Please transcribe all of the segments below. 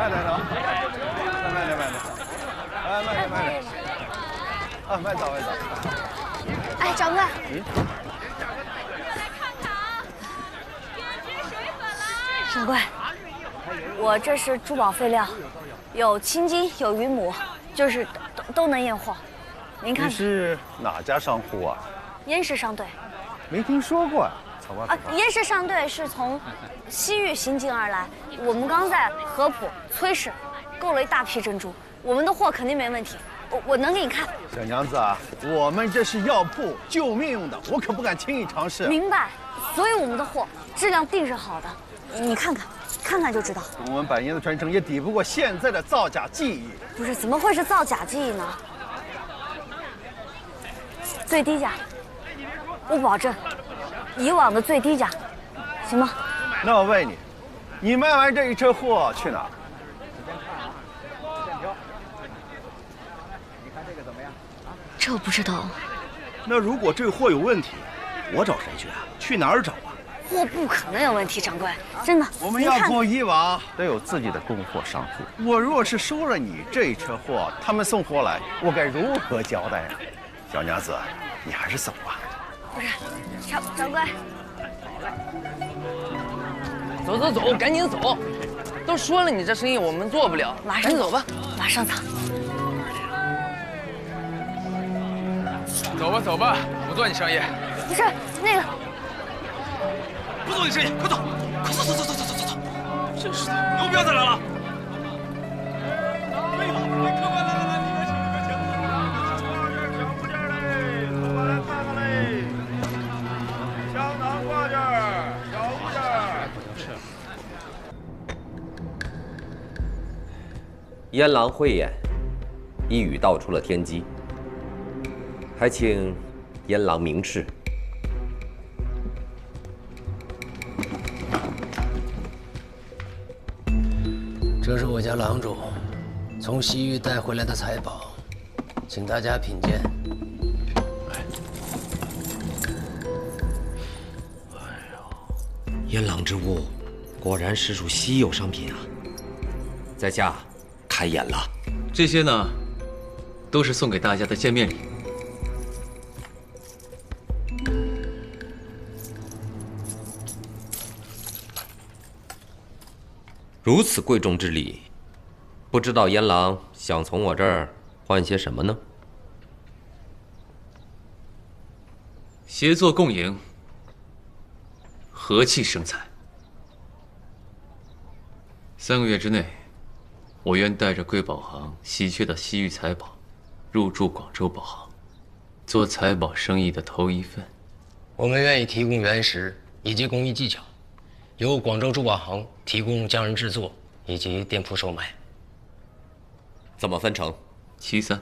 慢点啊，慢点，慢点，啊，慢走。哎，掌柜。掌柜，我这是珠宝废料，有青金，有云母，就是都能验货。您看。你是哪家商户啊？燕氏商队。没听说过啊。燕氏商队是从西域行经而来，我们刚在合浦、崔氏购了一大批珍珠，我们的货肯定没问题。我能给你看。小娘子啊，我们这是药铺救命用的，我可不敢轻易尝试。明白，所以我们的货质量定是好的，你看看就知道。我们百年的传承也抵不过现在的造假技艺。不是，怎么会是造假技艺呢？最低价，我保证，以往的最低价，行吗？那我问你，你卖完这一车货去哪儿？这我不知道。那如果这货有问题，我找谁去啊？去哪儿找啊？货不可能有问题，掌柜，真的。我们要做以往都有自己的供货商户。我若是收了你这一车货，他们送货来，我该如何交代啊？小娘子，你还是走吧。不是，掌柜。走，赶紧走！都说了，你这生意我们做不了，马上走吧，马上走。走吧，不做你生意。不是那个，不做你生意，快走！走！真是的，以后不要再来了。客官来，里面请。小物件嘞，客官来看看嘞。香囊挂件，小物件。燕郎慧眼，一语道出了天机。还请燕郎明示。这是我家郎主从西域带回来的财宝，请大家品鉴。燕郎之物，果然实属稀有商品啊！在下开眼了。这些呢，都是送给大家的见面礼。如此贵重之礼，不知道燕郎想从我这儿换些什么呢？协作共赢，和气生财。3个月之内，我愿带着贵宝行稀缺的西域财宝，入驻广州宝行，做财宝生意的头一份。我们愿意提供原石以及工艺技巧，由广州珠宝行提供匠人制作以及店铺售卖。怎么分成7-3。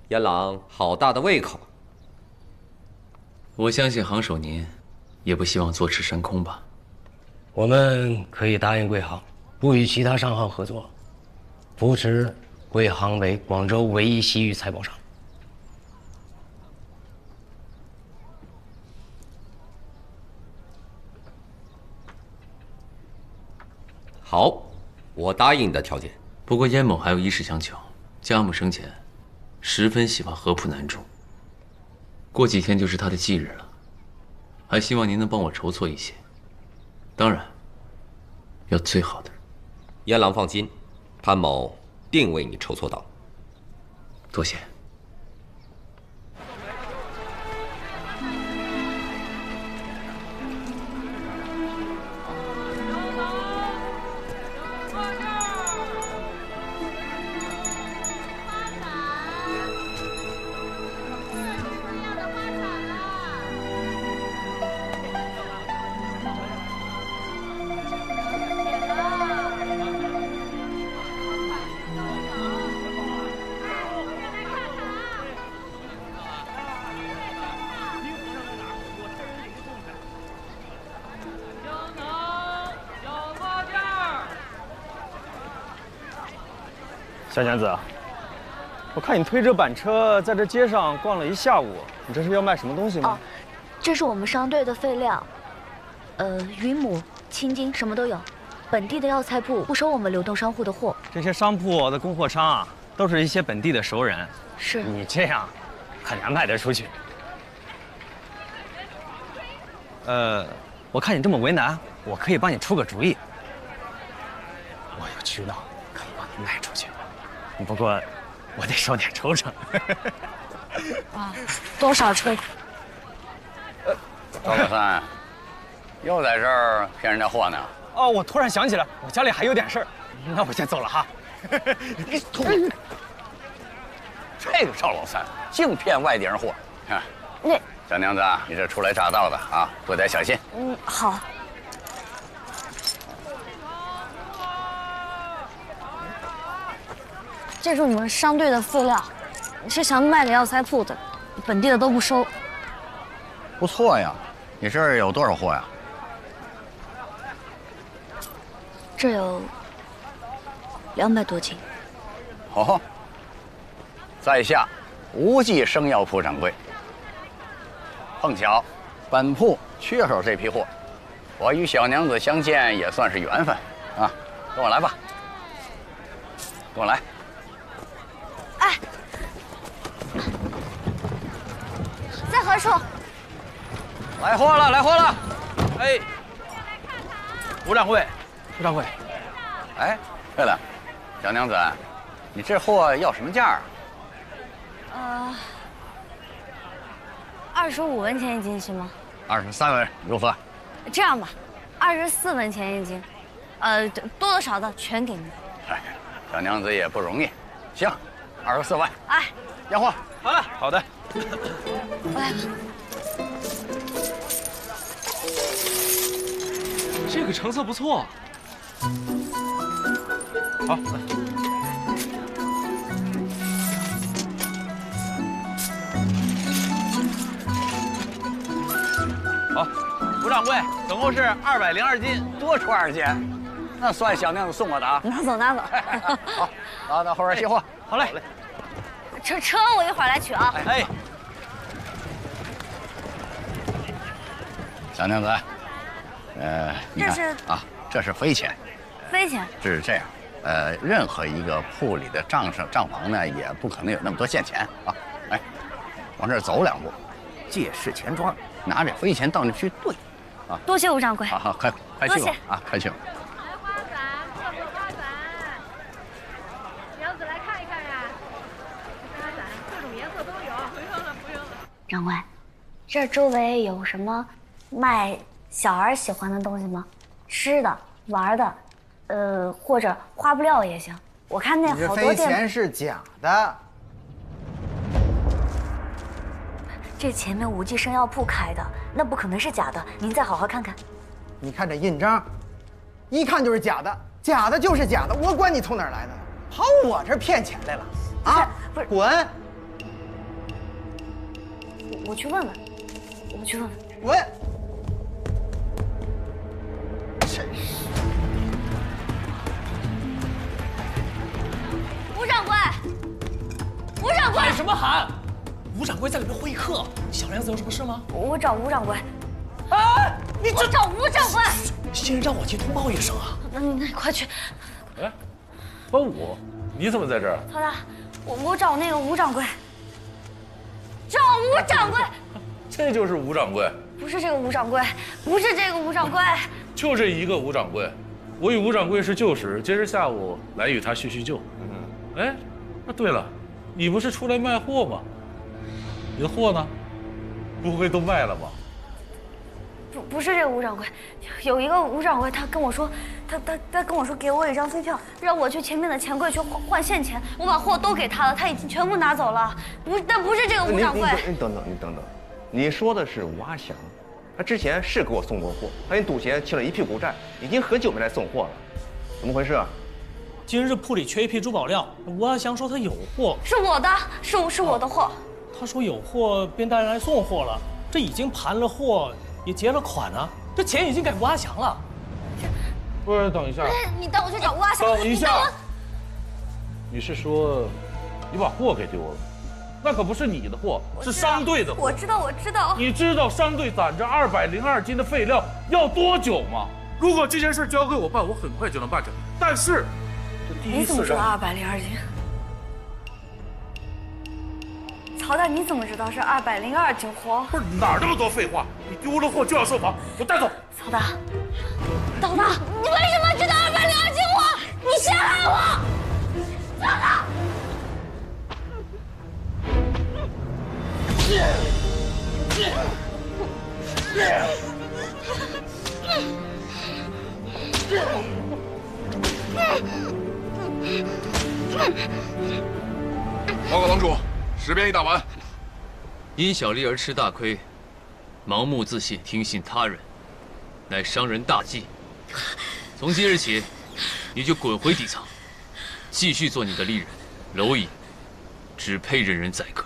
燕郎好大的胃口。我相信行首您也不希望坐吃山空吧？我们可以答应贵行，不与其他商行合作，扶持贵行为广州唯一西域财宝商。好，我答应你的条件。不过燕某还有一事相求，家母生前十分喜欢合浦南珠，过几天就是她的忌日了，还希望您能帮我筹措一些，当然要最好的。燕郎放心，潘某定为你筹措到。多谢。小娘子，我看你推着板车在这街上逛了一下午，你这是要卖什么东西吗？哦，这是我们商队的废料，云母、青金什么都有。本地的药材铺不收我们流动商户的货。这些商铺的供货商啊，都是一些本地的熟人。是你这样，很难卖得出去。我看你这么为难，我可以帮你出个主意。我有渠道可以帮你卖出去，不过我得收点抽成。啊，多少抽？赵老三，又在这儿骗人家货呢？哦，我突然想起来，我家里还有点事儿，那我先走了哈。这个赵老三净骗外地人货，啊！那小娘子，你这初来乍到的啊，多点小心。好。这是我们商队的饲料，是想卖给药材铺的，本地的都不收。不错呀，你这儿有多少货呀？这有200多斤。哦，在下无忌生药铺掌柜。碰巧，本铺缺少这批货，我与小娘子相见也算是缘分啊，跟我来吧，跟我来。哎，在何处？来货了，来货了！哎，吴掌柜，吴掌柜，哎，对了，小娘子，你这货要什么价啊，25文钱一斤行吗？23文，如何？这样吧，24文钱一斤，多的少的全给你。哎，小娘子也不容易，行，24万。哎，验货。好了，好的。我来。这个成色不错。好。好，吴掌柜，总共是202斤，多出2斤，那算小娘子送我的啊。拿走，拿走。好，好，那后边卸货。好嘞。车我一会儿来取啊。哎。小娘子，你看这是啊，这是飞钱。飞钱。这是这样，任何一个铺里的账房呢，也不可能有那么多现钱啊。哎，往这儿走2步，借势钱庄，拿着飞钱到那去兑，啊。多谢吴掌柜。好，快去吧啊，快去吧。花伞，要不花伞？娘子来看一看呀。花伞各种颜色都有。不用了，不用了。掌柜，这周围有什么卖小孩喜欢的东西吗？吃的、玩的，或者花布料也行。我看那好多店。这飞钱是假的。这前面无忌生药铺开的，那不可能是假的。您再好好看看。你看这印章，一看就是假的，假的就是假的，我管你从哪儿来的，跑我这儿骗钱来了啊！不是，滚！我去问问，我去问问。滚！真是。吴掌柜，吴掌柜，喊什么喊？吴掌柜在里面会客，小娘子有什么事吗？我找吴掌柜。啊！你我找吴掌柜。先让我去通报一声啊！那快去。哎，帮我？你怎么在这儿？曹大，我找那个吴掌柜。找吴掌柜。这就是吴掌柜。不是这个吴掌柜，不是这个吴掌柜。就这一个吴掌柜，我与吴掌柜是旧识，今日下午来与他叙叙旧。哎，那对了，你不是出来卖货吗？你的货呢？不会都卖了吧？不是这个吴掌柜，有一个吴掌柜，他跟我说，他跟我说给我一张飞票，让我去前面的钱柜去换现钱。我把货都给他了，他已经全部拿走了。但不是这个吴掌柜。你等等，你说的是吴阿祥，他之前是给我送过货，他因赌钱欠了一屁股债，已经很久没来送货了，怎么回事啊？今日铺里缺一批珠宝料，吴阿祥说他有货，是我的，是我的货。他说有货便带人来送货了，这已经盘了货，也结了款啊，这钱已经给吴阿祥了。不是，等一下，你带我去找吴阿祥。等一下，你是说你把货给丢了？那可不是你的货，是商队的货。我知道。你知道商队攒着202斤的废料要多久吗？如果这件事交给我办，我很快就能办成。但是，这第一次你怎么知道202斤？曹大，你怎么知道是202斤货？不是哪那么多废话？你丢了货就要收房，给我带走。曹大，曹大，你为什么知道202斤货？你陷害我！曹大。 报告郎主，尸变已打完。因小利而吃大亏，盲目自信，听信他人，乃伤人大忌。从今日起，你就滚回底层，继续做你的利人。蝼蚁只配任人宰割。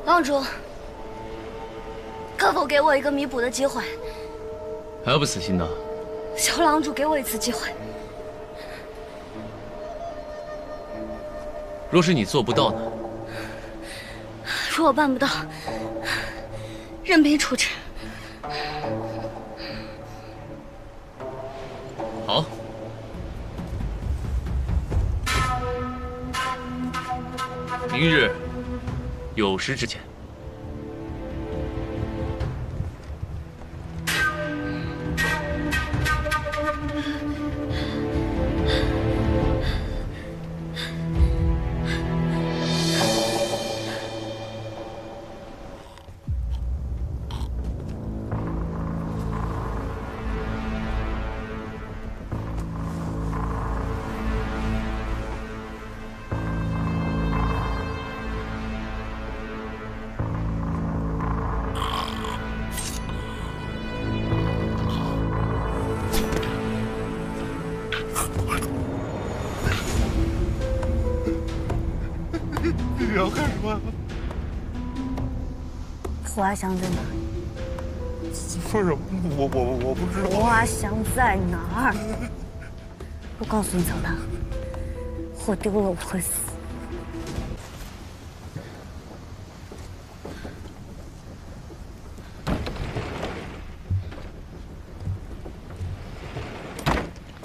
郎主，可否给我一个弥补的机会？还要不死心呢？求郎主给我一次机会。若是你做不到呢？如果办不到，任凭处置。好。明日酉时之前。 你要干什么？胡阿祥在哪？说什么？我不知道。胡阿祥在哪儿？我告诉你，曹大，货丢了我会死。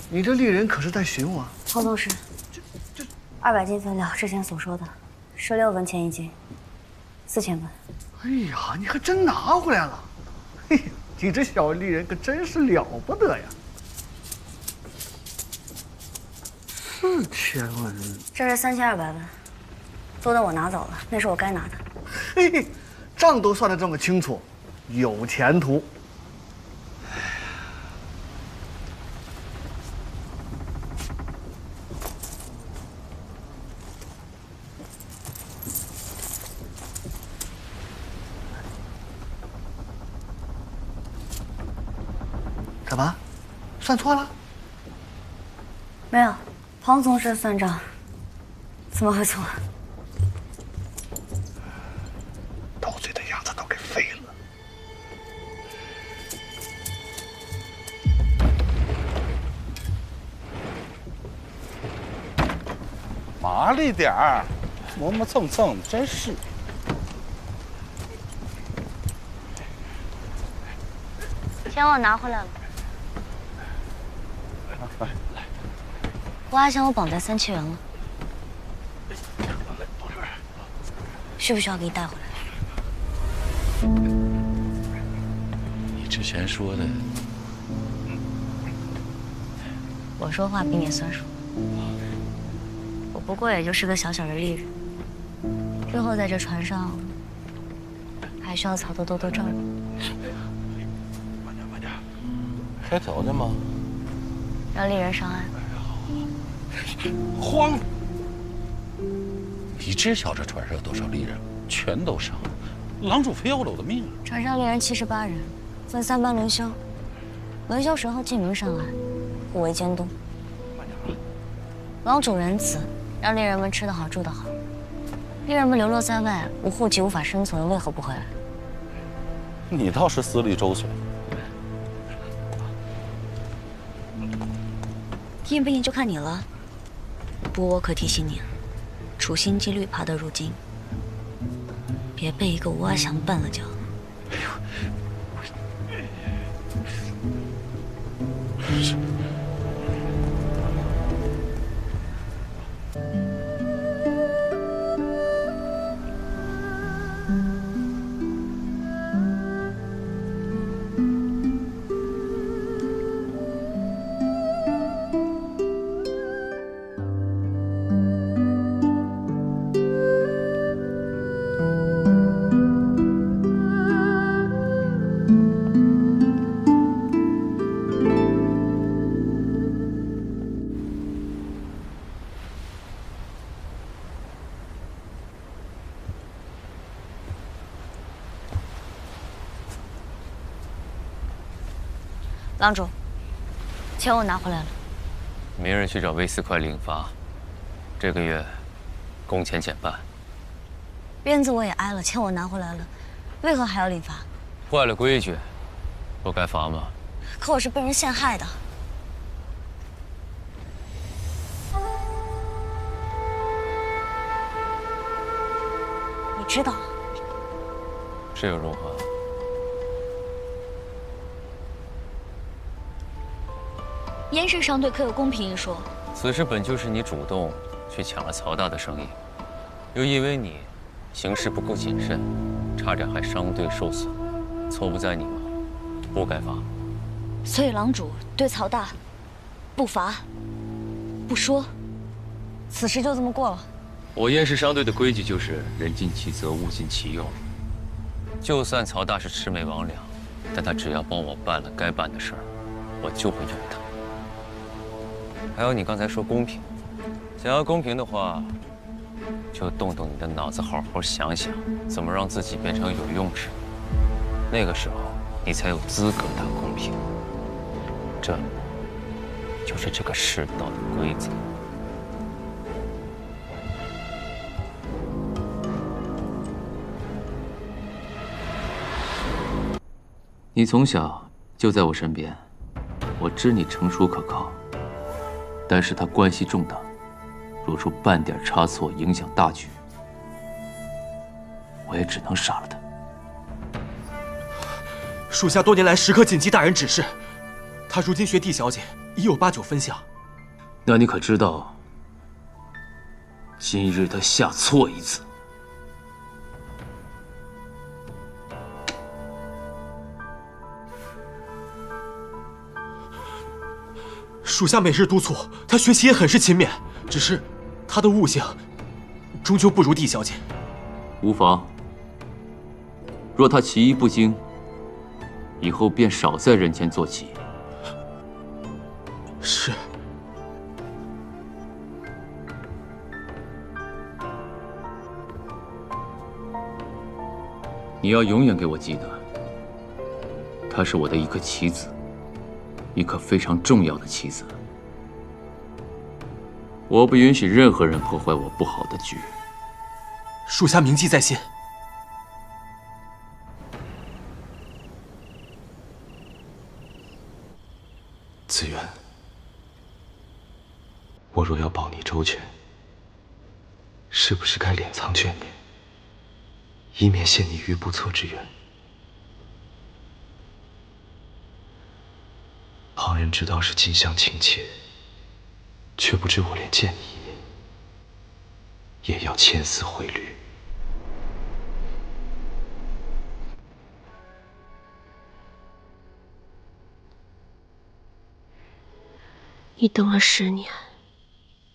你这丽人可是在寻我？黄总师，200斤分料，之前所说的，16文钱一斤，4000分。哎呀，你还真拿回来了！嘿，你这小丽人可真是了不得呀！4000文，这是3200文，多的我拿走了，那是我该拿的。嘿，账都算得这么清楚，有前途。 怎么，算错了？没有，庞总师算账，怎么会错？斗嘴的样子都给废了。麻利点儿，磨磨蹭蹭，真是。 钱我拿回来了。来，胡阿祥我绑在3七元了，需不需要给你带回来？你之前说的，我说话比你算数。我不过也就是个小小的丽人，日后在这船上还需要曹德多多照顾。 开条件吗？让丽人上岸。慌！你知晓这船上有多少丽人？全都上了，郎主非要了我的命啊！船上丽人78人，分3班轮休。轮休时候记名上岸，互为监督。郎主仁慈，让丽人们吃得好，住得好。丽人们流落在外，无户籍无法生存，为何不回来？你倒是思虑周全。应不应就看你了。不过我可提醒你，处心积虑爬得入京，别被一个吴阿祥绊了脚。郎主，钱我拿回来了。明日去找魏四快领罚，这个月工钱减半。鞭子我也挨了，钱我拿回来了，为何还要领罚？坏了规矩，不该罚吗？可我是被人陷害的。你知道？是有如何？燕氏商队可有公平一说？此事本就是你主动去抢了曹大的生意，又因为你行事不够谨慎，差点害商队受损，错不在你吗？不该罚。所以郎主对曹大不罚不说，此事就这么过了。我燕氏商队的规矩就是人尽其责，物尽其用。就算曹大是魑魅魍魉，但他只要帮我办了该办的事儿，我就会用他。还有你刚才说公平，想要公平的话，就动动你的脑子，好好想想怎么让自己变成有用之人。那个时候，你才有资格谈公平。这就是这个世道的规则。你从小就在我身边，我知你成熟可靠。但是他关系重大，若出半点差错，影响大局，我也只能杀了他。属下多年来时刻谨记大人指示，他如今学帝小姐已有8、9分像。那你可知道，今日他下错一次，属下每日督促他学习也很是勤勉，只是他的悟性终究不如帝小姐。无妨。若他棋艺不精，以后便少在人前坐骑。是。你要永远给我记得，她是我的一颗棋子。一颗非常重要的棋子，我不允许任何人破坏我不好的局。属下铭记在心。子渊，我若要保你周全，是不是该敛藏眷念，以免陷你于不测之缘？旁人知道是近乡情怯，却不知我连见你一面，也要千丝回虑。你等了10年，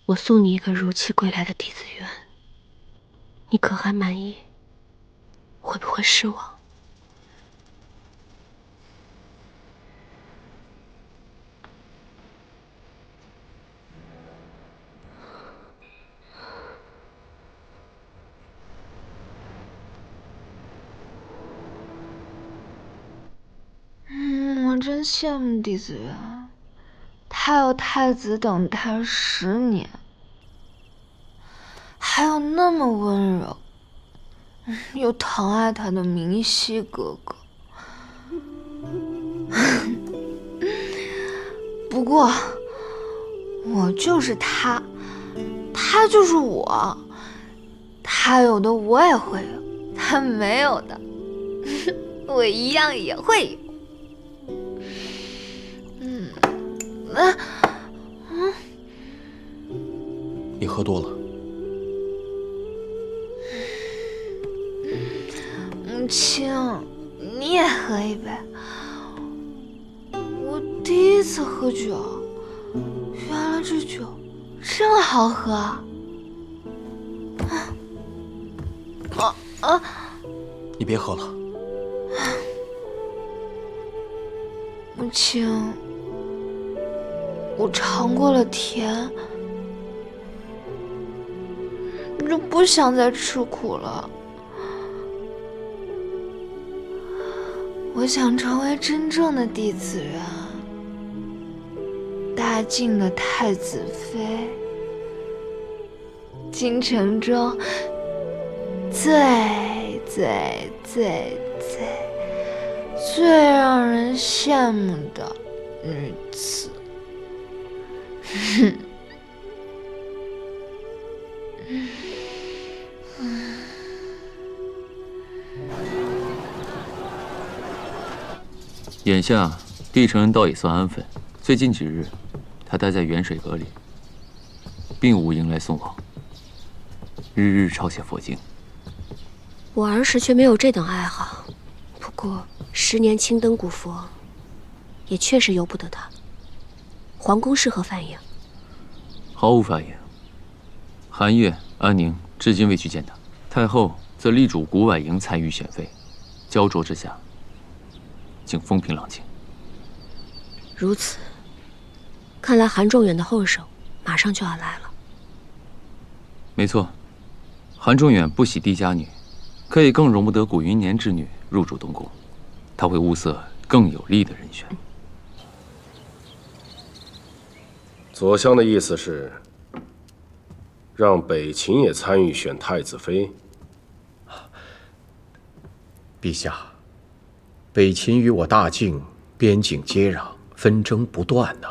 我送你一个如期归来的弟子渊，你可还满意？会不会失望？我真羡慕弟子渊，他有太子等他10年，还有那么温柔又疼爱他的明熙哥哥。不过，我就是他，他就是我，他有的我也会有，他没有的我一样也会有。你喝多了。母亲，你也喝一杯。我第一次喝酒，原来这酒这么好喝。你别喝了。母亲，我尝过了甜，就不想再吃苦了。我想成为真正的弟子园，大晋的太子妃，京城中最让人羡慕的女子。眼下帝城人倒也算安分，最近几日，他待在远水阁里，并无迎来送往，日日抄写佛经。我儿时却没有这等爱好，不过10年青灯古佛，也确实由不得他。皇宫适合范营，毫无反应。韩月、安宁至今未去见他，太后则力主古婉营参与选妃，焦灼之下，竟风平浪静。如此，看来韩仲远的后手马上就要来了。没错，韩仲远不喜帝家女，可以更容不得古云年之女入主东宫，他会物色更有利的人选。左相的意思是，让北秦也参与选太子妃。陛下，北秦与我大晋边境接壤，纷争不断呐。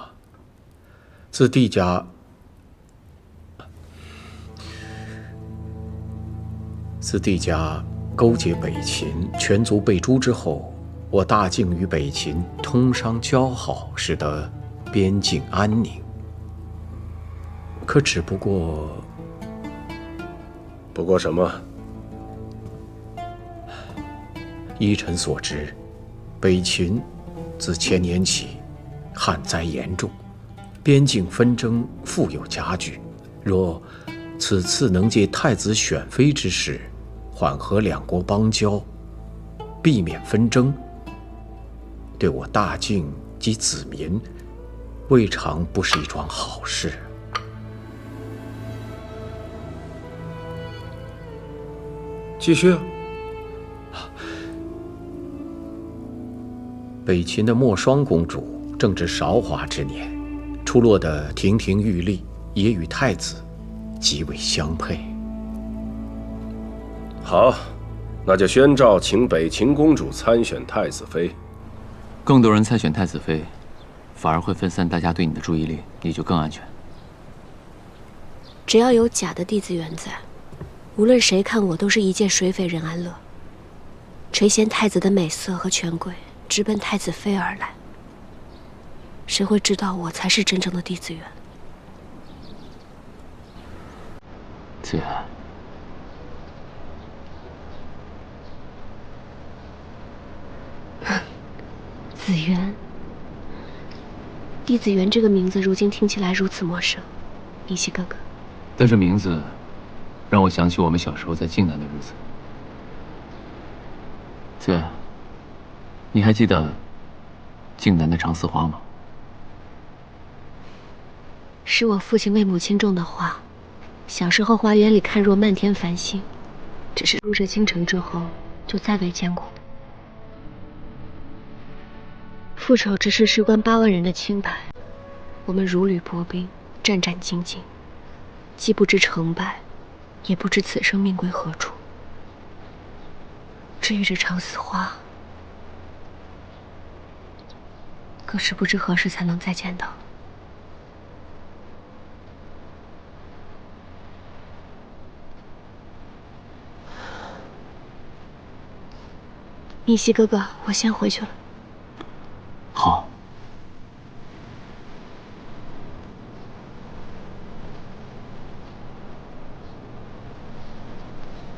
自帝家勾结北秦，全族被诛之后，我大晋与北秦通商交好，使得边境安宁。可只不过什么？依臣所知，北秦自前年起旱灾严重，边境纷争复有加剧。若此次能借太子选妃之事，缓和两国邦交，避免纷争，对我大晋及子民，未尝不是一桩好事。继续。北秦的莫双公主正值韶华之年，出落得亭亭玉立，也与太子极为相配。好，那就宣诏请北秦公主参选太子妃。更多人参选太子妃，反而会分散大家对你的注意力，你就更安全。只要有假的弟子缘在，无论谁看我，都是一介水匪任安乐。垂涎太子的美色和权贵，直奔太子妃而来。谁会知道我才是真正的弟子缘？子源，子源，弟子源这个名字如今听起来如此陌生，依稀哥哥。但这名字让我想起我们小时候在靖南的日子。子源，你还记得靖南的长丝花吗？是我父亲为母亲种的花，小时候花园里看若漫天繁星，只是入这京城之后就再未见过。复仇只是事关8万人的清白，我们如履薄冰，战战兢兢，既不知成败，也不知此生命归何处。至于这长丝花，更是不知何时才能再见到。逆袭哥哥，我先回去了。好。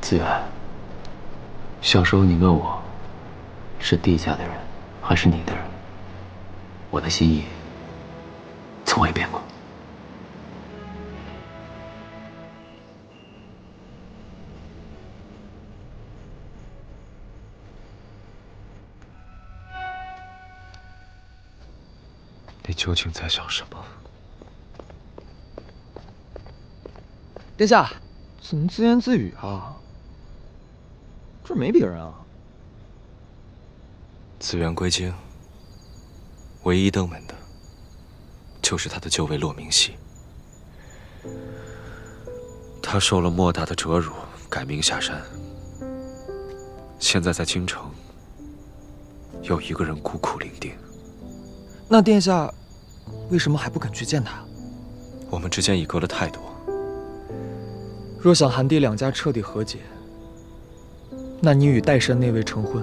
子远，小时候你问我，是地家的人还是你的人，我的心意从未变过。你究竟在想什么？殿下，怎么自言自语啊？这没别人啊。自愿归京，唯一登门的，就是他的旧尉骆明熙。他受了莫大的折辱，改名下山。现在在京城，有一个人孤苦伶仃。那殿下为什么还不肯去见他？我们之间已隔了太多。若想韩地两家彻底和解，那你与岱山那位成婚，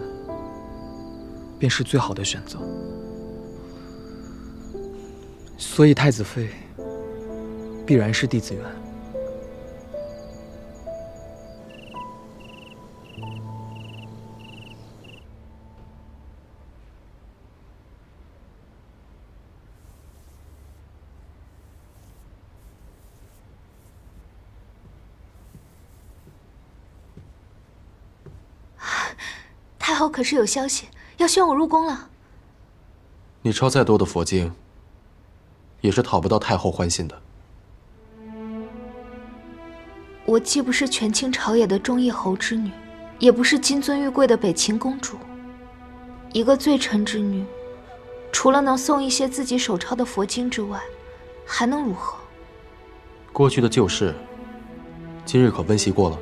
便是最好的选择。所以太子妃必然是弟子缘。太后可是有消息，要宣我入宫了。你抄再多的佛经，也是讨不到太后欢心的。我既不是权倾朝野的忠义侯之女，也不是金尊玉贵的北秦公主。一个罪臣之女，除了能诵一些自己手抄的佛经之外，还能如何？过去的旧事，今日可温习过了？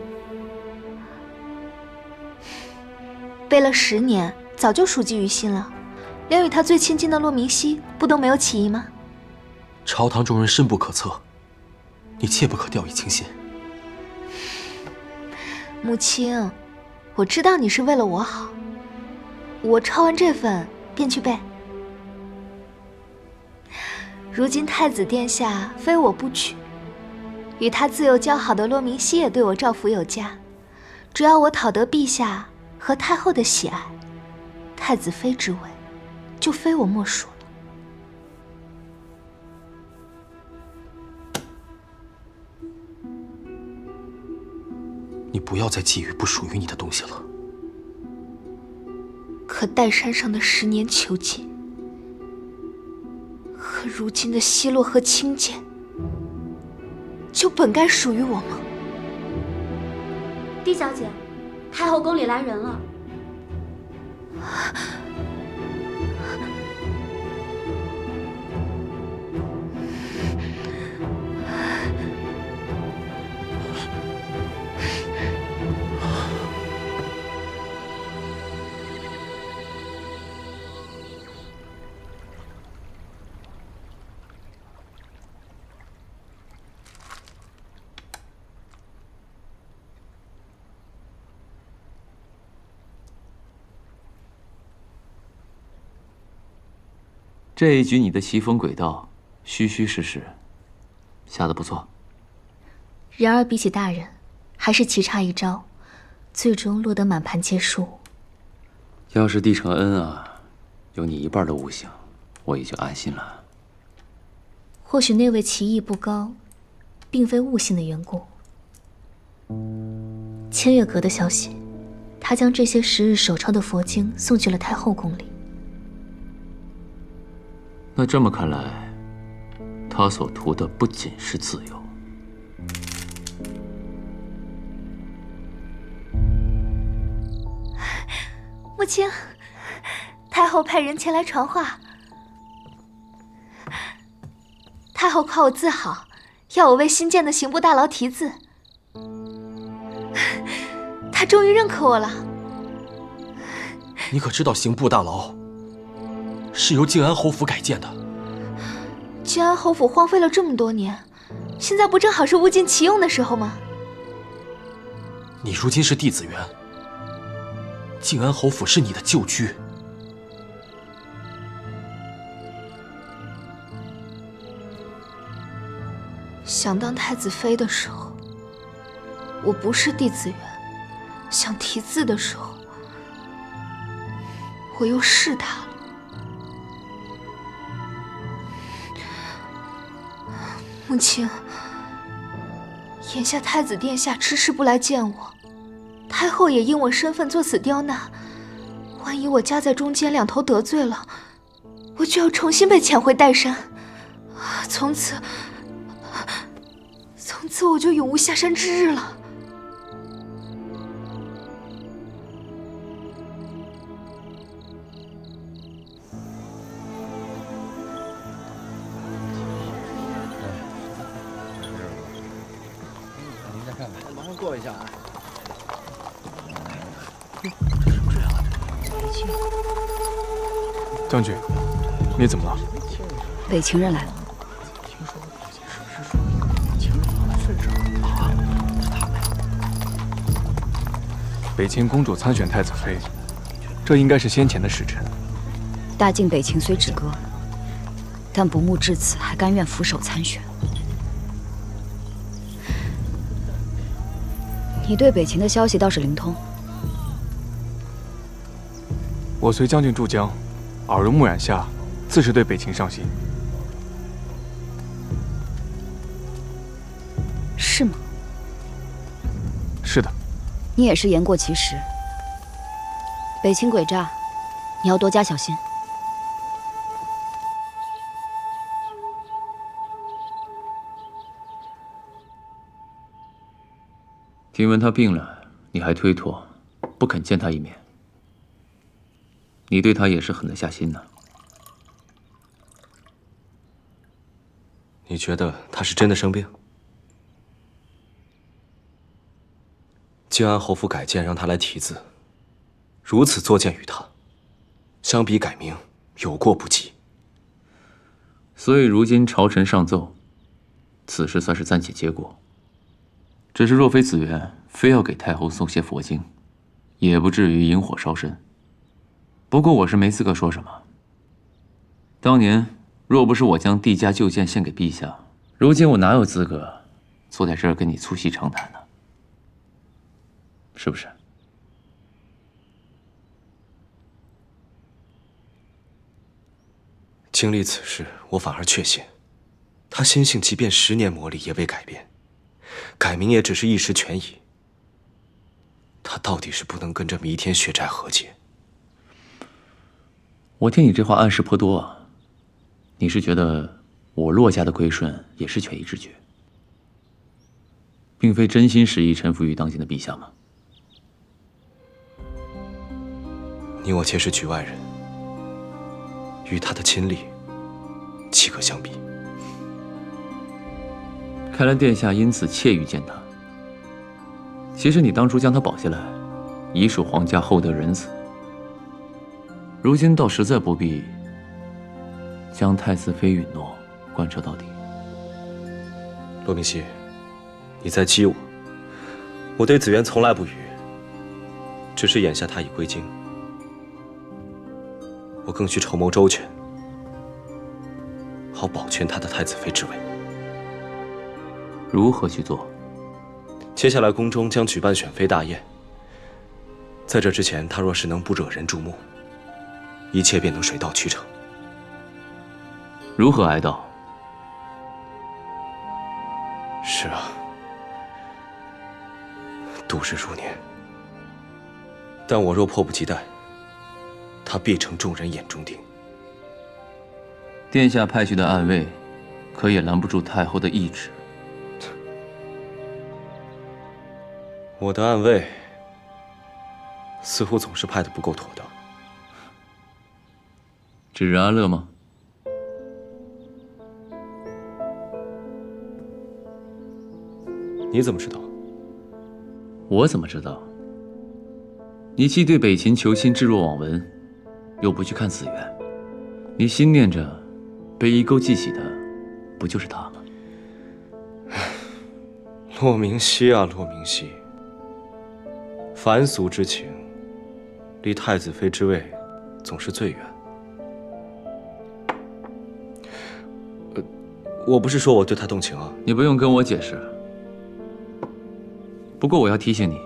背了10年，早就熟记于心了。连与他最亲近的骆明熙，不都没有起疑吗？朝堂中人深不可测，你切不可掉以轻心。母亲，我知道你是为了我好，我抄完这份便去背。如今太子殿下非我不娶，与他自幼交好的骆明熙也对我照拂有加，只要我讨得陛下和太后的喜爱，太子妃之位就非我莫属了。你不要再觊觎不属于你的东西了。可岱山上的10年囚禁，和如今的奚落和轻贱，就本该属于我吗？狄小姐，太后宫里来人了。这一局你的棋逢轨道，虚虚实实，下得不错。然而比起大人，还是棋差一招，最终落得满盘皆输。要是帝承恩啊，有你一半的悟性，我也就安心了。或许那位棋艺不高，并非悟性的缘故。千月阁的消息，他将这些时日手抄的佛经送去了太后宫里。那这么看来，他所图的不仅是自由。母亲，太后派人前来传话。太后夸我字好，要我为新建的刑部大牢题字。她终于认可我了。你可知道刑部大牢是由靖安侯府改建的？靖安侯府荒废了这么多年，现在不正好是物尽其用的时候吗？你如今是弟子缘，靖安侯府是你的旧居。想当太子妃的时候，我不是弟子缘；想题字的时候，我又是他了。母亲，眼下太子殿下迟迟不来见我，太后也因我身份作此刁难。万一我夹在中间，两头得罪了，我就要重新被遣回岱山，从此我就永无下山之日了。您再看看，麻烦过一下啊。将军，你怎么了？北秦人来了。北秦公主参选太子妃，这应该是先前的使臣。大晋北秦虽止戈，但不慕至此，还甘愿俯首参选。你对北秦的消息倒是灵通。我随将军驻疆，耳濡目染下，自是对北秦上心。是吗？是的。你也是言过其实。北秦诡诈，你要多加小心。听闻他病了，你还推脱，不肯见他一面。你对他也是狠得下心呐。你觉得他是真的生病？靖安侯府改建让他来题字，如此作践于他，相比改名有过不及。所以如今朝臣上奏，此事算是暂且结果。只是若非子元非要给太后送些佛经，也不至于引火烧身。不过我是没资格说什么。当年若不是我将帝家旧件献给陛下，如今我哪有资格坐在这儿跟你促膝长谈呢？是不是？经历此事，我反而确信，他心性即便10年磨砺也未改变，改名也只是一时权宜。他到底是不能跟这弥天血债和解。我听你这话暗示颇多啊，你是觉得我骆家的归顺也是权宜之举，并非真心实意臣服于当今的陛下吗？你我皆是局外人，与他的亲历，岂可相比？看来殿下因此怯于见他。其实你当初将他保下来，已属皇家厚德仁慈。如今倒实在不必将太子妃允诺贯彻到底。骆明熙，你在激我。我对子元从来不语，只是眼下他已归京，我更需筹谋周全，好保全他的太子妃之位。如何去做？接下来宫中将举办选妃大宴，在这之前，他若是能不惹人注目，一切便能水到渠成。如何哀悼？是啊，度日如年。但我若迫不及待，他必成众人眼中钉。殿下派去的暗卫，可也拦不住太后的懿旨。我的暗卫，似乎总是派得不够妥当。指安乐吗？你怎么知道？我怎么知道？你既对北秦求亲置若罔闻，又不去看子元，你心念着被一钩记起的，不就是他吗？骆明熙啊，骆明熙，凡俗之情，离太子妃之位总是最远。我不是说我对他动情啊。你不用跟我解释。不过我要提醒你，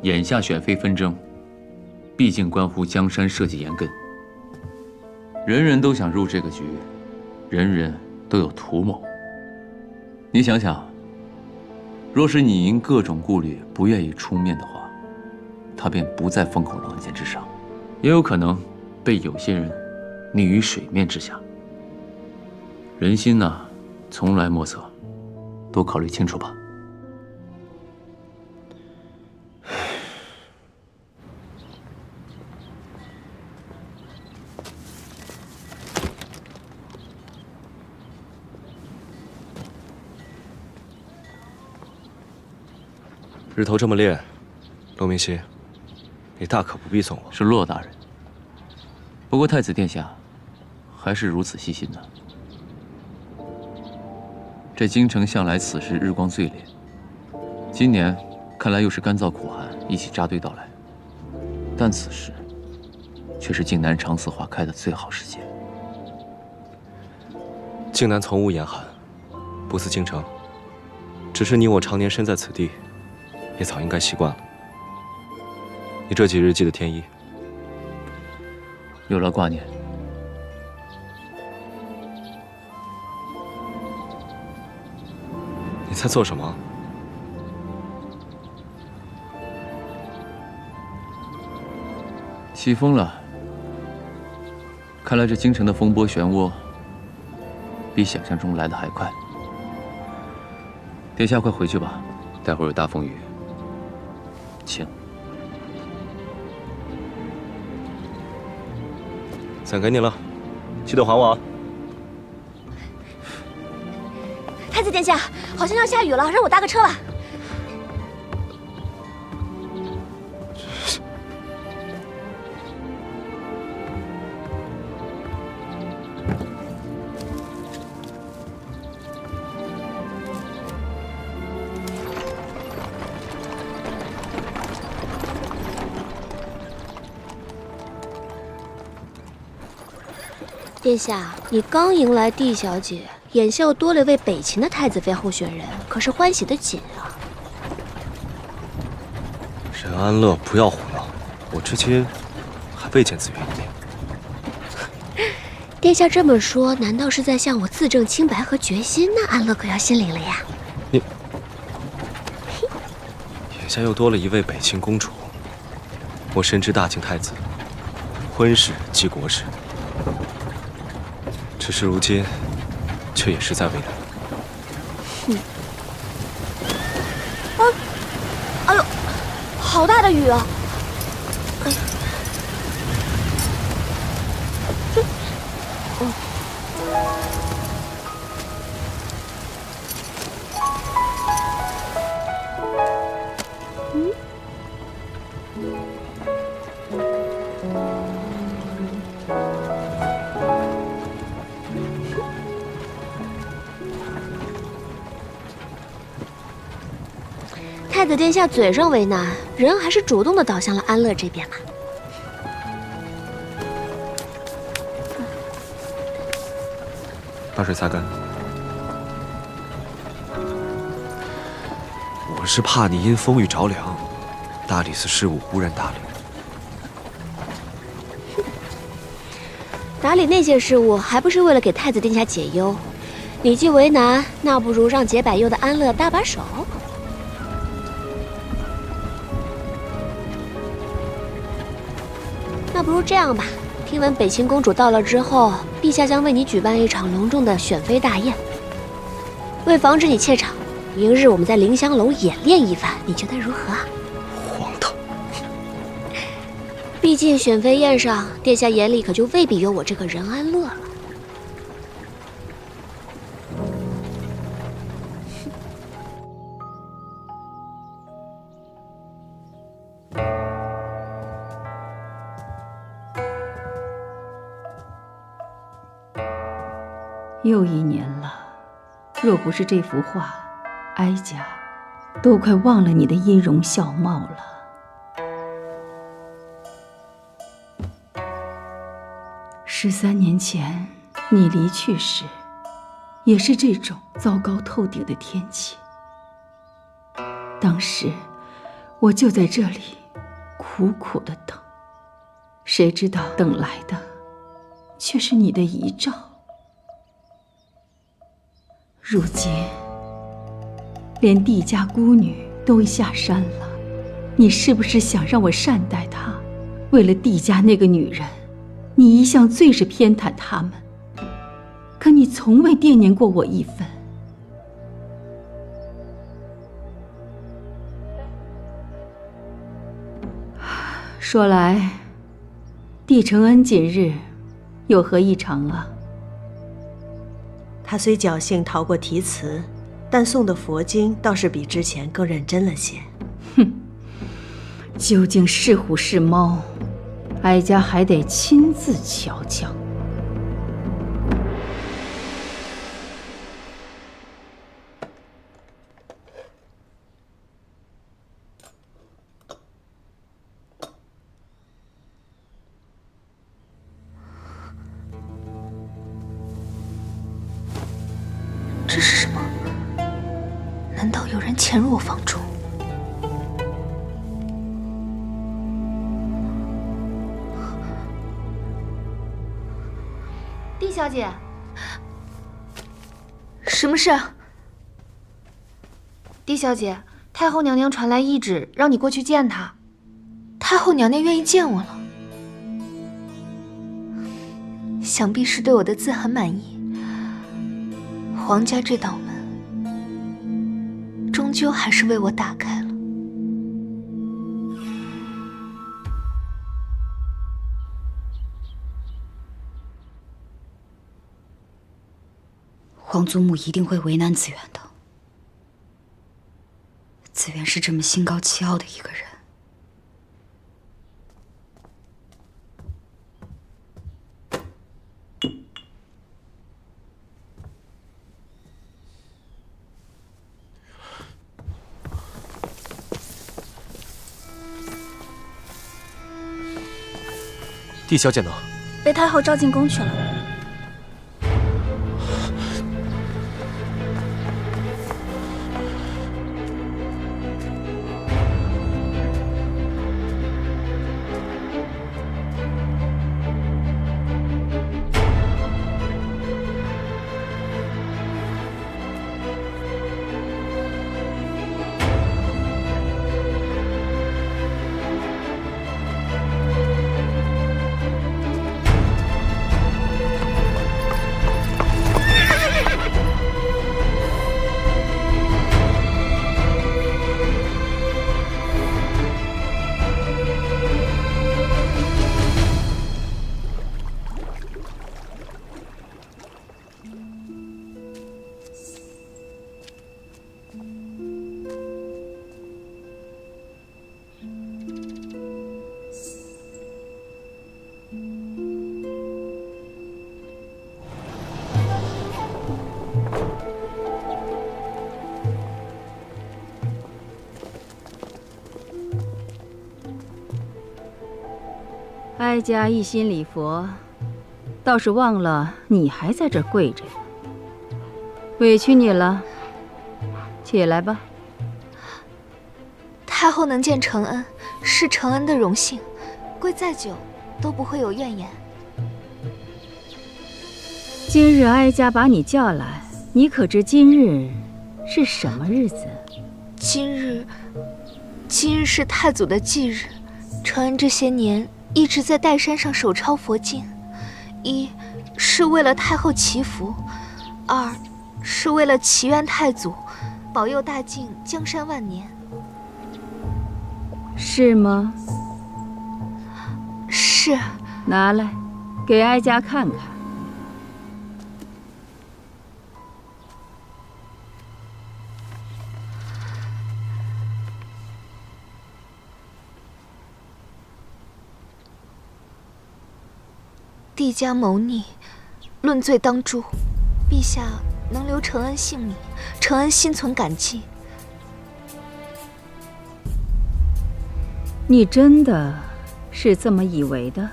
眼下选妃纷争，毕竟关乎江山社稷严根，人人都想入这个局，人人都有图谋。你想想，若是你因各种顾虑不愿意出面的话，他便不在风口浪尖之上，也有可能被有些人溺于水面之下。人心呐，从来莫测，多考虑清楚吧。日头这么烈，骆明熙，你大可不必送我。是骆大人。不过太子殿下还是如此细心呢。这京城向来此时日光最烈，今年看来又是干燥苦寒一起扎堆到来，但此时却是靖南长刺花开的最好时节。靖南从无严寒，不似京城，只是你我常年身在此地，也早应该习惯了。你这几日记得添衣。有劳挂念。你在做什么？起风了。看来这京城的风波漩涡，比想象中来的还快。殿下快回去吧，待会儿有大风雨。请。伞给你了，记得还我啊。太子殿下，好像要下雨了，让我搭个车吧。殿下，你刚迎来帝小姐，眼下又多了一位北秦的太子妃候选人，可是欢喜的紧啊！任安乐，不要胡闹，我至今还未见紫苑一面。殿下这么说，难道是在向我自证清白和决心？那安乐可要心领了呀！你眼下又多了一位北秦公主，我深知大秦太子婚事即国事。只是如今，却也实在为难。哎呦，好大的雨啊！哎呀，太子殿下嘴上为难，人还是主动的倒向了安乐这边嘛。把水擦干。我是怕你因风雨着凉，大理寺事务无人打理。打理那些事务，还不是为了给太子殿下解忧？你既为难，那不如让解百忧的安乐搭把手。那不如这样吧，听闻北秦公主到了之后，陛下将为你举办一场隆重的选妃大宴。为防止你怯场，明日我们在凌香楼演练一番，你觉得如何啊？荒唐！毕竟选妃宴上，殿下眼里可就未必有我这个任安乐了。又一年了，若不是这幅画，哀家都快忘了你的音容笑貌了。13年前你离去时，也是这种糟糕透顶的天气。当时我就在这里苦苦的等，谁知道等来的却是你的遗照。如今连帝家孤女都下山了，你是不是想让我善待她？为了帝家那个女人，你一向最是偏袒他们，可你从未惦念过我一分。说来，帝承恩近日有何异常啊？他虽侥幸逃过题词，但诵的佛经倒是比之前更认真了些。哼，究竟是虎是猫，哀家还得亲自瞧瞧。这是什么？难道有人潜入我房中？帝小姐，什么事？帝小姐，太后娘娘传来懿旨，让你过去见她。太后娘娘愿意见我了，想必是对我的字很满意。皇家这道门，终究还是为我打开了。皇祖母一定会为难紫渊的。紫渊是这么心高气傲的一个人。帝小姐呢？被太后召进宫去了。哀家一心礼佛，倒是忘了你还在这儿跪着呢，委屈你了。起来吧。太后能见承恩，是承恩的荣幸，跪再久都不会有怨言。今日哀家把你叫来，你可知今日是什么日子？今日是太祖的忌日。承恩这些年一直在岱山上手抄佛经，一是为了太后祈福，二是为了祈愿太祖保佑大晋江山万年。是吗？是。拿来，给哀家看看。帝家谋逆，论罪当诛。陛下能留承恩性命，承恩心存感激。你真的是这么以为的？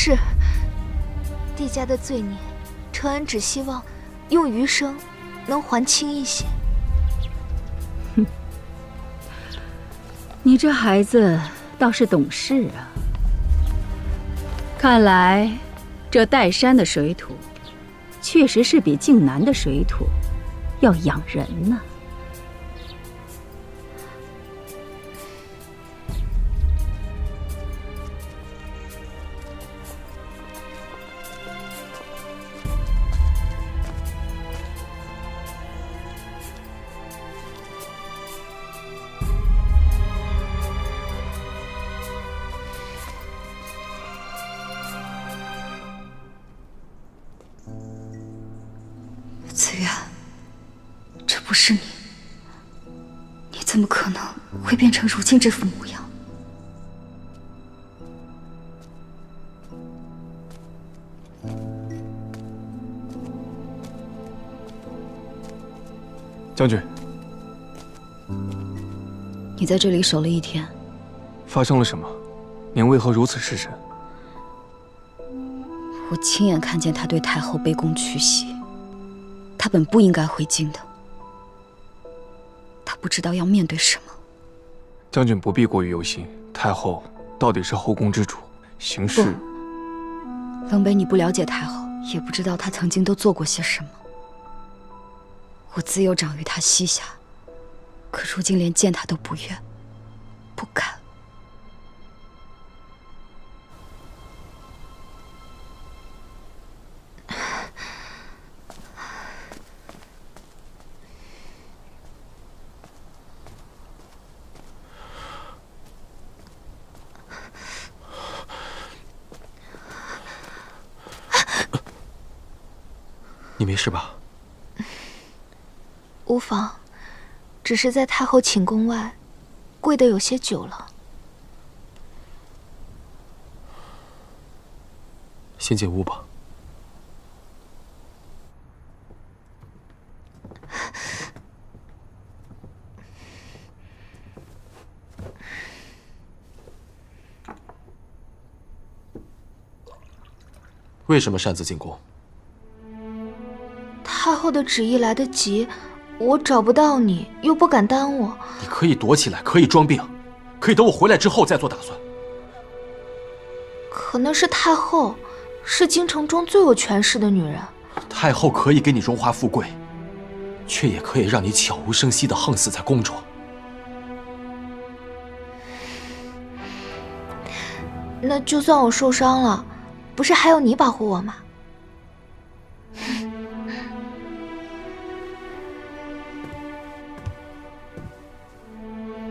是，帝家的罪孽，承恩只希望用余生能还清一些。哼，你这孩子倒是懂事啊！看来这岱山的水土，确实是比靖南的水土要养人呢。子渊，这不是你，你怎么可能会变成如今这副模样？将军，你在这里守了1天，发生了什么？您为何如此失神？我亲眼看见他对太后卑躬屈膝。他本不应该回京的，他不知道要面对什么。将军不必过于忧心，太后到底是后宫之主，行事……冷北，你不了解太后，也不知道她曾经都做过些什么。我自幼长于她膝下，可如今连见她都不愿，不敢。你没事吧？无妨，只是在太后寝宫外跪得有些久了。先进屋吧。为什么擅自进宫？太后的旨意来得急，我找不到你，又不敢耽误。你可以躲起来，可以装病，可以等我回来之后再做打算。可那是太后，是京城中最有权势的女人。太后可以给你荣华富贵，却也可以让你悄无声息地横死在宫中。那就算我受伤了，不是还有你保护我吗？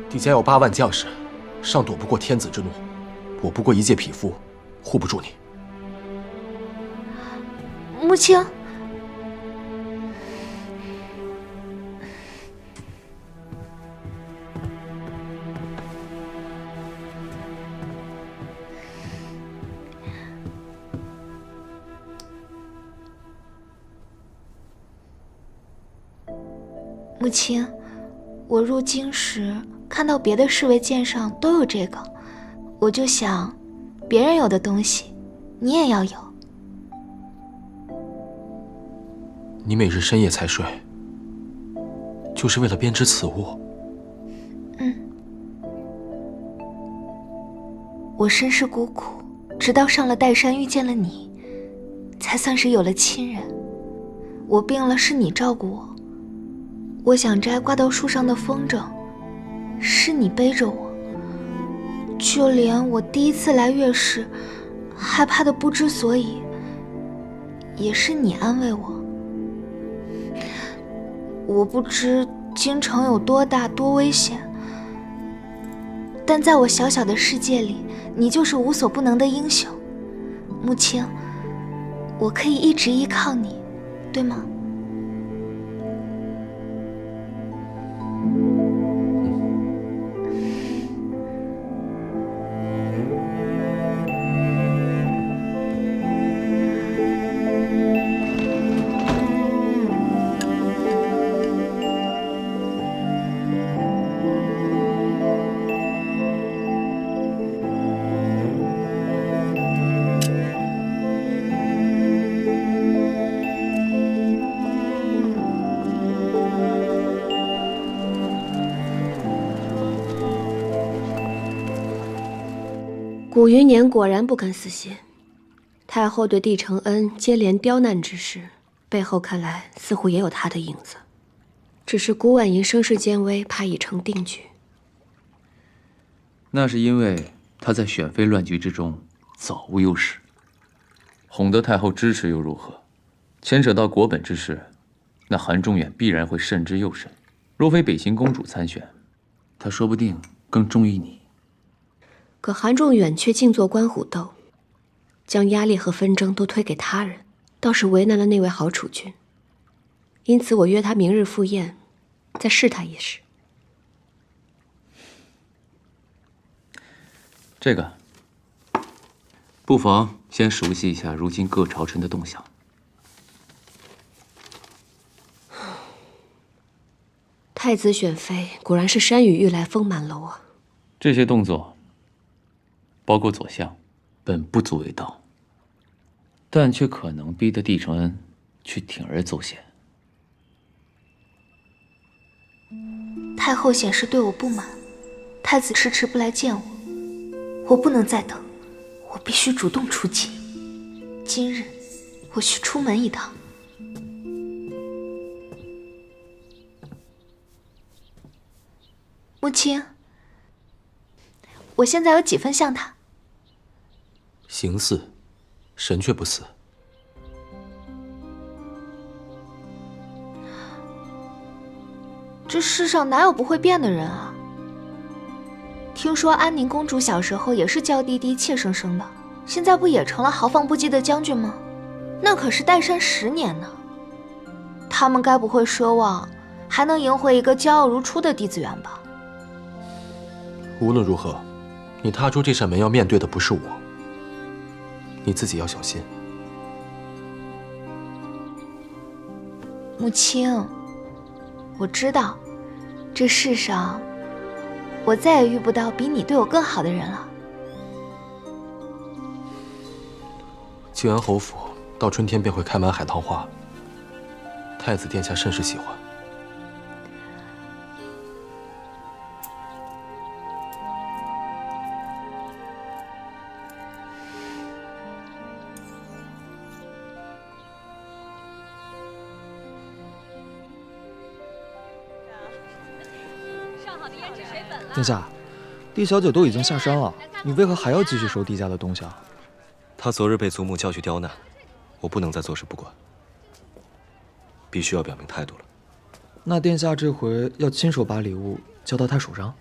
帝家有8万将士，尚躲不过天子之怒，我不过一介匹夫，护不住你。母亲，母亲，我入京时看到别的侍卫剑上都有这个，我就想，别人有的东西，你也要有。你每日深夜才睡，就是为了编织此物？我身世孤苦，直到上了岱山遇见了你，才算是有了亲人。我病了是你照顾我，我想摘挂到树上的风筝，是你背着我。就连我第一次来月氏，害怕的不知所以，也是你安慰我。我不知京城有多大多危险，但在我小小的世界里，你就是无所不能的英雄。母亲，我可以一直依靠你，对吗？ 5余年果然不肯死心。太后对帝承恩接连刁难之事，背后看来似乎也有他的影子。只是古婉因声势渐微，怕已成定局。那是因为他在选妃乱局之中早无优势，哄得太后支持又如何？牵扯到国本之事，那韩仲远必然会慎之又慎。若非北秦公主参选，他说不定更忠于你。可韩仲远却净做官虎斗，将压力和纷争都推给他人，倒是为难了那位好储君。因此，我约他明日赴宴，再试他一试。这个，不妨先熟悉一下如今各朝臣的动向。太子选妃，果然是山雨欲来风满楼啊！这些动作，包括左相，本不足为道，但却可能逼得帝承恩去铤而走险。太后显示对我不满，太子迟迟不来见我，我不能再等，我必须主动出击。今日我需出门一趟。母亲，我现在有几分像他？形似，神却不似。这世上哪有不会变的人啊？听说安宁公主小时候也是娇滴滴、怯生生的，现在不也成了豪放不羁的将军吗？那可是岱山10年呢。他们该不会奢望还能赢回一个骄傲如初的弟子园吧？无论如何，你踏出这扇门要面对的不是我，你自己要小心。母亲，我知道，这世上我再也遇不到比你对我更好的人了。靖安侯府到春天便会开满海棠花，太子殿下甚是喜欢。殿下，帝小姐都已经下山了，你为何还要继续收帝家的东西啊？她昨日被祖母叫去刁难，我不能再坐视不管，必须要表明态度了。那殿下这回要亲手把礼物交到她手上？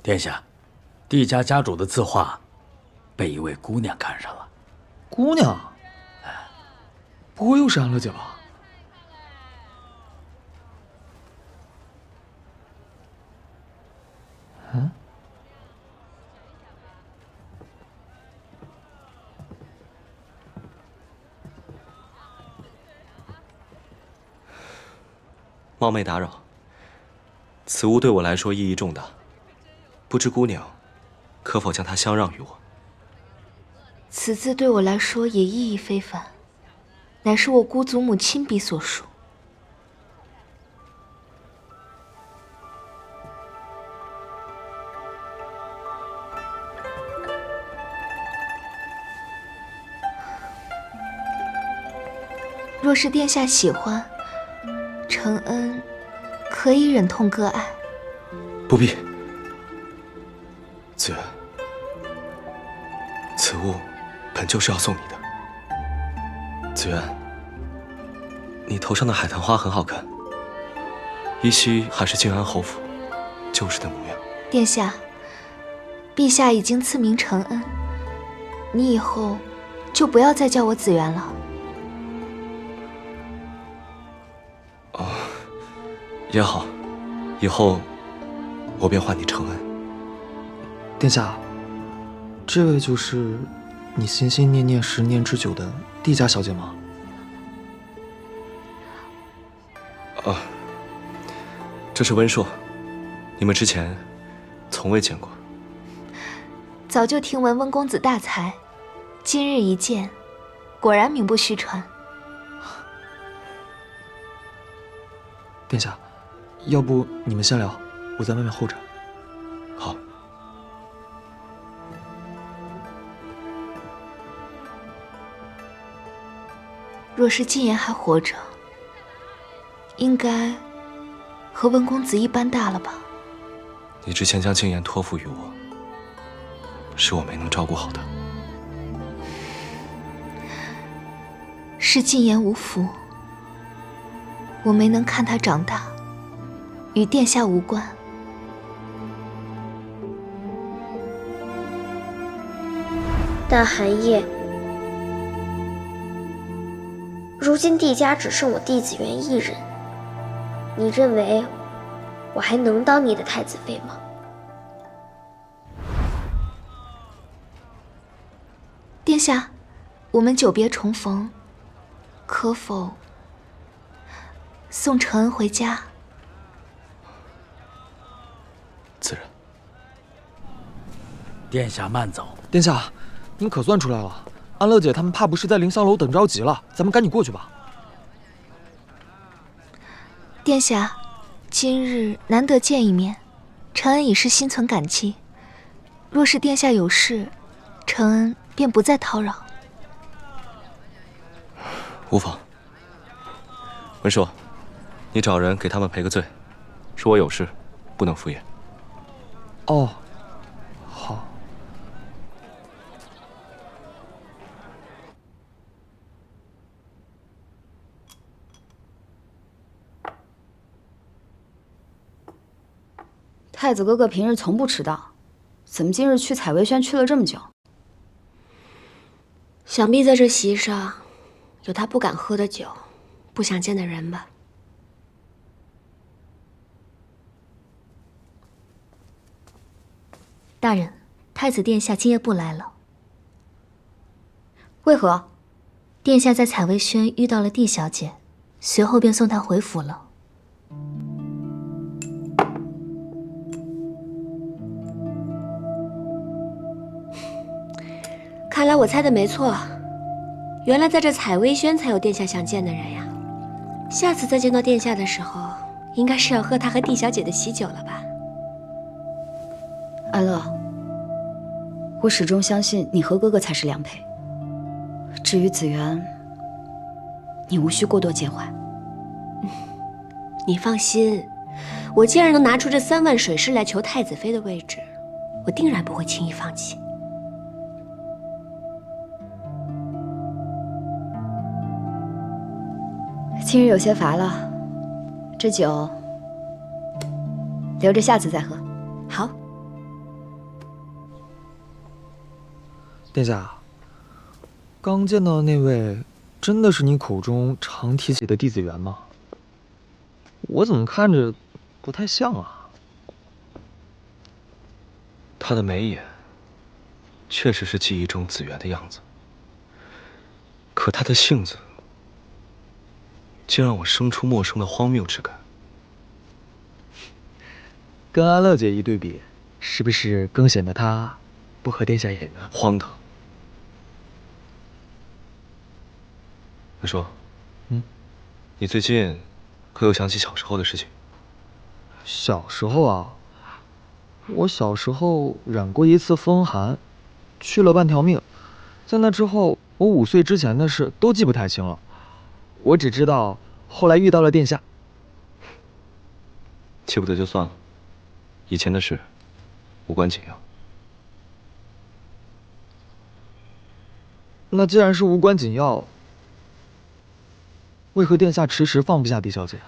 殿下，帝家家主的字画被一位姑娘看上了。姑娘？不会又是安乐姐吧？嗯？冒昧打扰，此物对我来说意义重大，不知姑娘可否将它相让于我？此字对我来说也意义非凡，乃是我姑祖母亲笔所书。若是殿下喜欢，承恩可以忍痛割爱。不必，子源，此物本就是要送你的。子源，你头上的海棠花很好看，依稀还是靖安侯府旧时的模样。殿下，陛下已经赐名承恩，你以后就不要再叫我子源了。也好，以后我便唤你承恩。殿下，这位就是你心心念念10年之久的帝家小姐吗？这是温硕，你们之前从未见过。早就听闻温公子大才，今日一见，果然名不虚传。殿下，要不你们先聊，我在外面候着。好。若是禁言还活着，应该和文公子一般大了吧？你之前将禁言托付于我，是我没能照顾好的。是禁言无福，我没能看他长大，与殿下无关。但寒夜，如今帝家只剩我弟子元一人，你认为我还能当你的太子妃吗？殿下，我们久别重逢，可否送承恩回家？自然。殿下慢走。殿下，您可算出来了。安乐姐他们怕不是在凌香楼等着急了，咱们赶紧过去吧。殿下，今日难得见一面，承恩已是心存感激。若是殿下有事，承恩便不再叨扰。无妨。文硕，你找人给他们赔个罪，说我有事，不能敷衍。哦，好。太子哥哥平日从不迟到，怎么今日去采薇轩去了这么久？想必在这席上有他不敢喝的酒，不想见的人吧。大人，太子殿下今夜不来了。为何？殿下在采薇轩遇到了帝小姐，随后便送她回府了。看来我猜的没错，原来在这采薇轩才有殿下想见的人呀。下次再见到殿下的时候，应该是要喝他和帝小姐的喜酒了吧？安乐，我始终相信你和哥哥才是良配。至于紫园，你无需过多介怀。你放心，我既然能拿出这3万水师来求太子妃的位置，我定然不会轻易放弃。今日有些乏了，这酒留着下次再喝。好。殿下，刚见到的那位真的是你口中常提起的帝子元吗？我怎么看着不太像啊？他的眉眼确实是记忆中紫元的样子，可他的性子竟让我生出陌生的荒谬之感。跟安乐姐一对比，是不是更显得她不合殿下眼缘？荒唐！文硕，你最近可有想起小时候的事情？小时候啊，我小时候染过一次风寒，去了半条命。在那之后，我5岁之前的事都记不太清了。我只知道后来遇到了殿下。记不得就算了，以前的事无关紧要。那既然是无关紧要，为何殿下迟迟放不下帝小姐？